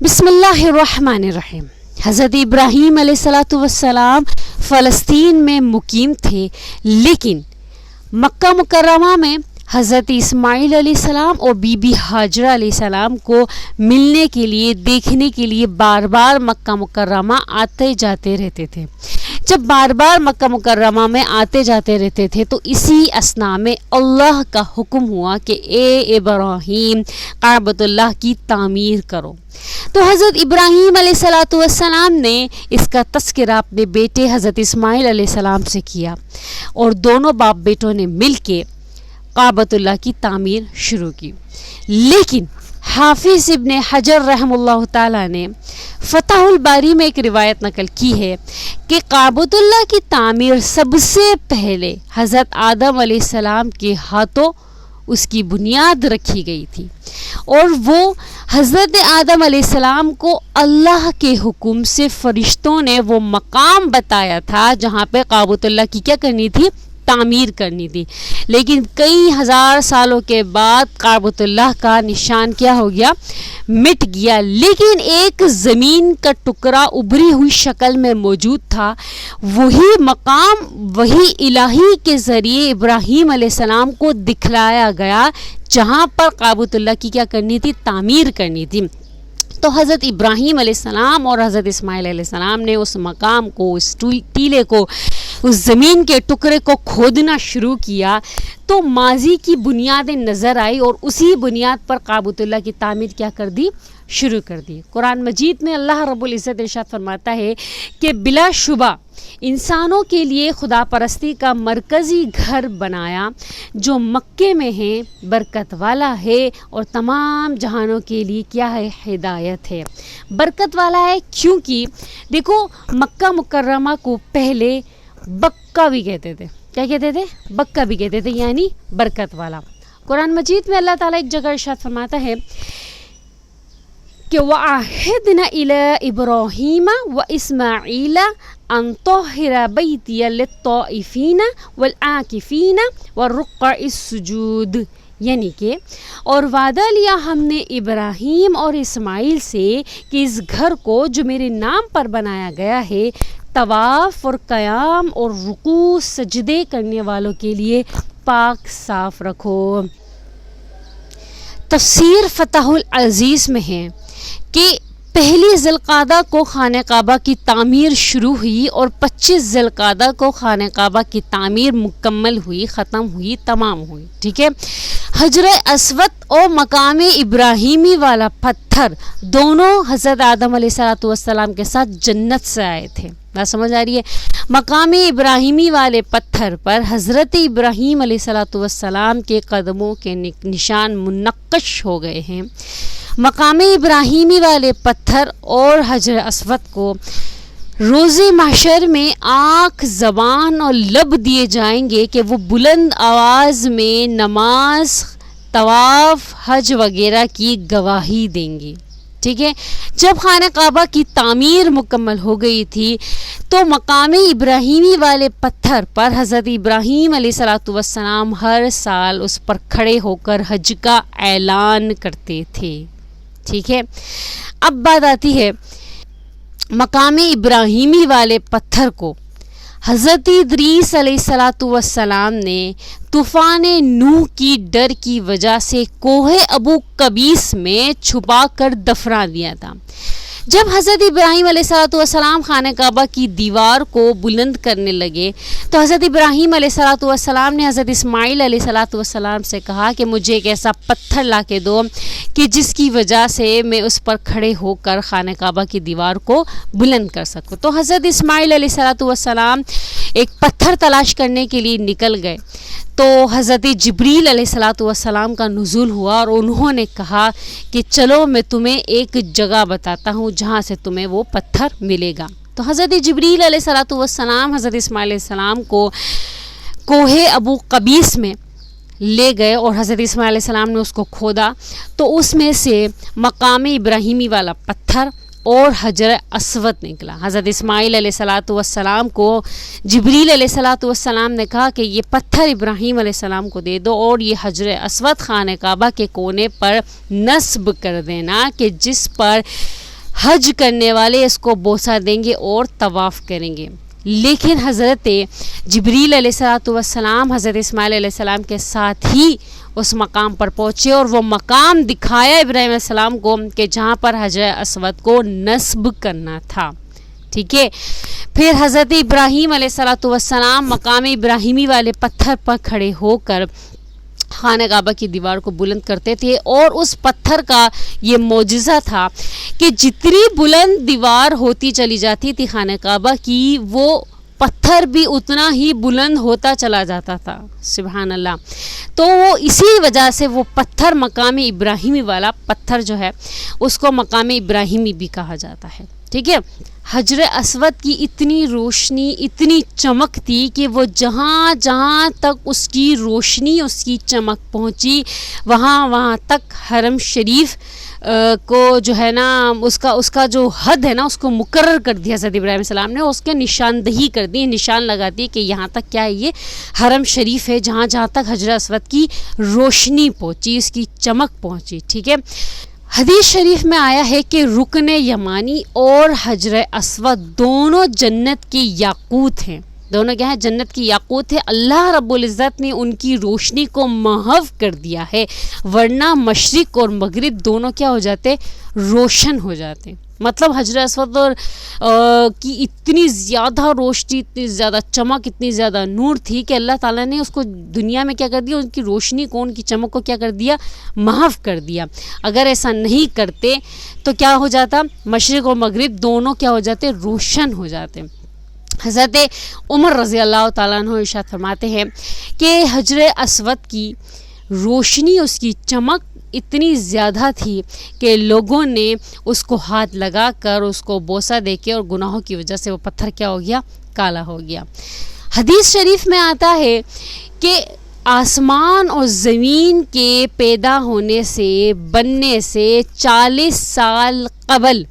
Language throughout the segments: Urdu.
بسم اللہ الرحمن الرحیم۔ حضرت ابراہیم علیہ السلام فلسطین میں مقیم تھے، لیکن مکہ مکرمہ میں حضرت اسماعیل علیہ السلام اور بی بی ہاجرہ علیہ السلام کو ملنے کے لیے، دیکھنے کے لیے بار بار مکہ مکرمہ آتے جاتے رہتے تھے۔ جب بار بار مکہ مکرمہ میں آتے جاتے رہتے تھے تو اسی اثناء میں اللہ کا حکم ہوا کہ اے ابراہیم کعبۃ اللہ کی تعمیر کرو۔ تو حضرت ابراہیم علیہ السلام نے اس کا تذکرہ اپنے بیٹے حضرت اسماعیل علیہ السلام سے کیا، اور دونوں باپ بیٹوں نے مل کے کعبۃ اللہ کی تعمیر شروع کی۔ لیکن حافظ ابن حجر رحم اللہ تعالیٰ نے فتح الباری میں ایک روایت نقل کی ہے کہ کعبۃ اللہ کی تعمیر سب سے پہلے حضرت آدم علیہ السلام کے ہاتھوں اس کی بنیاد رکھی گئی تھی، اور وہ حضرت آدم علیہ السلام کو اللہ کے حکم سے فرشتوں نے وہ مقام بتایا تھا جہاں پہ کعبۃ اللہ کی کیا کرنی تھی، تعمیر کرنی تھی۔ لیکن کئی ہزار سالوں کے بعد کعبۃ اللہ کا نشان کیا ہو گیا، مٹ گیا، لیکن ایک زمین کا ٹکڑا ابھری ہوئی شکل میں موجود تھا۔ وہی مقام وہی الہی کے ذریعے ابراہیم علیہ السلام کو دکھلایا گیا جہاں پر کعبۃ اللہ کی کیا کرنی تھی، تعمیر کرنی تھی۔ تو حضرت ابراہیم علیہ السلام اور حضرت اسماعیل علیہ السلام نے اس مقام کو، اس ٹیلے کو، اس زمین کے ٹکڑے کو کھودنا شروع کیا، تو ماضی کی بنیادیں نظر آئی، اور اسی بنیاد پر کعبۃ اللہ کی تعمیر کیا کر دی، شروع کر دی۔ قرآن مجید میں اللہ رب العزت ارشاد فرماتا ہے کہ بلا شبہ انسانوں کے لیے خدا پرستی کا مرکزی گھر بنایا جو مکے میں ہے، برکت والا ہے، اور تمام جہانوں کے لیے کیا ہے، ہدایت ہے۔ برکت والا ہے کیونکہ دیکھو مکہ مکرمہ کو پہلے بکہ بھی کہتے تھے۔ کیا کہتے تھے؟ بکہ بھی کہتے تھے، یعنی برکت والا۔ قرآن مجید میں اللہ تعالیٰ ایک جگہ ارشاد فرماتا ہے کہ وَعَهِدْنَا إِلَىٰ إِبْرَاهِيمَ وَإِسْمَاعِيلَ أَن طَهِّرَ بَيْتِيَ لِلطَّائِفِينَ وَالْعَاكِفِينَ وَالرُّكَّعِ السُّجُودِ، یعنی کہ اور وعدہ لیا ہم نے ابراہیم اور اسماعیل سے کہ اس گھر کو جو میرے نام پر بنایا گیا ہے، طواف اور قیام اور رکوع سجدے کرنے والوں کے لیے پاک صاف رکھو۔ تفسیر فتح العزیز میں ہے کہ پہلی ذی القعدہ کو خانہ کعبہ کی تعمیر شروع ہوئی، اور 25 ذی القعدہ کو خانہ کعبہ کی تعمیر مکمل ہوئی، ختم ہوئی، تمام ہوئی، ٹھیک ہے۔ حجر اسود اور مقام ابراہیمی والا پتھر دونوں حضرت آدم علیہ السلام کے ساتھ جنت سے آئے تھے۔ بات سمجھ آ رہی ہے؟ مقام ابراہیمی والے پتھر پر حضرت ابراہیم علیہ السلام کے قدموں کے نشان منقش ہو گئے ہیں۔ مقام ابراہیمی والے پتھر اور حجر اسود کو روز محشر میں آنکھ، زبان اور لب دیے جائیں گے کہ وہ بلند آواز میں نماز، طواف، حج وغیرہ کی گواہی دیں گی، ٹھیک ہے۔ جب خانہ کعبہ کی تعمیر مکمل ہو گئی تھی تو مقام ابراہیمی والے پتھر پر حضرت ابراہیم علیہ السلام ہر سال اس پر کھڑے ہو کر حج کا اعلان کرتے تھے، ٹھیک ہے۔ اب بات آتی ہے مقام ابراہیمی والے پتھر کو حضرت ادریس علیہ السلام نے طوفان نوح کی ڈر کی وجہ سے کوہ ابو قبیس میں چھپا کر دفنا دیا تھا۔ جب حضرت ابراہیم علیہ السلام خانہ کعبہ کی دیوار کو بلند کرنے لگے تو حضرت ابراہیم علیہ السلام نے حضرت اسماعیل علیہ السلام سے کہا کہ مجھے ایک ایسا پتھر لا کے دو کہ جس کی وجہ سے میں اس پر کھڑے ہو کر خانہ کعبہ کی دیوار کو بلند کر سکوں۔ تو حضرت اسماعیل علیہ السلام ایک پتھر تلاش کرنے کے لیے نکل گئے، تو حضرت جبریل علیہ السلام کا نزول ہوا، اور انہوں نے کہا کہ چلو میں تمہیں ایک جگہ بتاتا ہوں جہاں سے تمہیں وہ پتھر ملے گا۔ تو حضرت جبریل علیہ السلام حضرت اسماعیل علیہ السلام کو کوہ ابو قبیس میں لے گئے، اور حضرت اسماعیل علیہ السلام نے اس کو کھودا، تو اس میں سے مقام ابراہیمی والا پتھر اور حجر اسود نکلا۔ حضرت اسماعیل علیہ السلام کو جبریل علیہ السلام نے کہا کہ یہ پتھر ابراہیم علیہ السلام کو دے دو، اور یہ حجر اسود خانہ کعبہ کے کونے پر نصب کر دینا کہ جس پر حج کرنے والے اس کو بوسہ دیں گے اور طواف کریں گے. لیکن حضرت جبریل علیہ السلام حضرت اسماعیل علیہ السلام کے ساتھ ہی اس مقام پر پہنچے اور وہ مقام دکھایا ابراہیم علیہ السلام کو کہ جہاں پر حجر اسود کو نصب کرنا تھا. ٹھیک ہے. پھر حضرت ابراہیم علیہ السلام مقام ابراہیمی والے پتھر پر کھڑے ہو کر خانہ کعبہ کی دیوار کو بلند کرتے تھے، اور اس پتھر کا یہ معجزہ تھا کہ جتنی بلند دیوار ہوتی چلی جاتی تھی خانہ کعبہ کی، وہ پتھر بھی اتنا ہی بلند ہوتا چلا جاتا تھا. سبحان اللہ. تو وہ اسی وجہ سے وہ پتھر مقام ابراہیمی والا پتھر جو ہے اس کو مقام ابراہیمی بھی کہا جاتا ہے. ٹھیک ہے. حجر اسود کی اتنی روشنی، اتنی چمک تھی کہ وہ جہاں جہاں تک اس کی روشنی، اس کی چمک پہنچی، وہاں تک حرم شریف کو جو ہے نا اس کا جو حد ہے نا اس کو مقرر کر دیا حضرت ابراہیم علیہ السلام نے، اس کے نشاندہی کر دی، نشان لگا دی کہ یہاں تک کیا ہے، یہ حرم شریف ہے، جہاں جہاں تک حجر اسود کی روشنی پہنچی، اس کی چمک پہنچی. ٹھیک ہے. حدیث شریف میں آیا ہے کہ رکن یمانی اور حجر اسود دونوں جنت کی یاقوت ہیں. دونوں کیا ہیں؟ جنت کی یاقوت ہے. اللہ رب العزت نے ان کی روشنی کو محو کر دیا ہے، ورنہ مشرق اور مغرب دونوں کیا ہو جاتے؟ روشن ہو جاتے. مطلب حجر اسود کی اتنی زیادہ روشنی، اتنی زیادہ چمک، اتنی زیادہ نور تھی کہ اللہ تعالیٰ نے اس کو دنیا میں کیا کر دیا، ان کی روشنی کو، ان کی چمک کو کیا کر دیا؟ محو کر دیا. اگر ایسا نہیں کرتے تو کیا ہو جاتا؟ مشرق اور مغرب دونوں کیا ہو جاتے؟ روشن ہو جاتے. حضرت عمر رضی اللہ تعالیٰ عنہ ارشاد فرماتے ہیں کہ حجر اسود کی روشنی، اس کی چمک اتنی زیادہ تھی کہ لوگوں نے اس کو ہاتھ لگا کر، اس کو بوسہ دے کے، اور گناہوں کی وجہ سے وہ پتھر کیا ہو گیا؟ کالا ہو گیا. حدیث شریف میں آتا ہے کہ آسمان اور زمین کے پیدا ہونے سے، بننے سے 40 سال قبل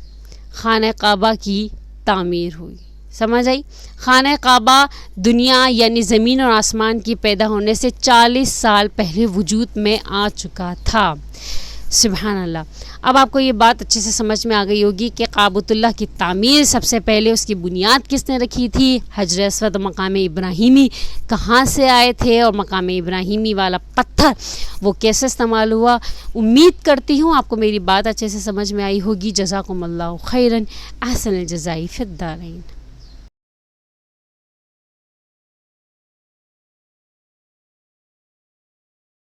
خانہ کعبہ کی تعمیر ہوئی. سمجھ آئی؟ خانہ کعبہ دنیا یعنی زمین اور آسمان کی پیدا ہونے سے 40 سال پہلے وجود میں آ چکا تھا. سبحان اللہ. اب آپ کو یہ بات اچھے سے سمجھ میں آ گئی ہوگی کہ کعبۃ اللہ کی تعمیر سب سے پہلے اس کی بنیاد کس نے رکھی تھی؟ حجر اسود مقام ابراہیمی کہاں سے آئے تھے، اور مقام ابراہیمی والا پتھر وہ کیسے استعمال ہوا. امید کرتی ہوں آپ کو میری بات اچھے سے سمجھ میں آئی ہوگی. جزاکم اللہ خیرا، احسن الجزاء فی الدارین.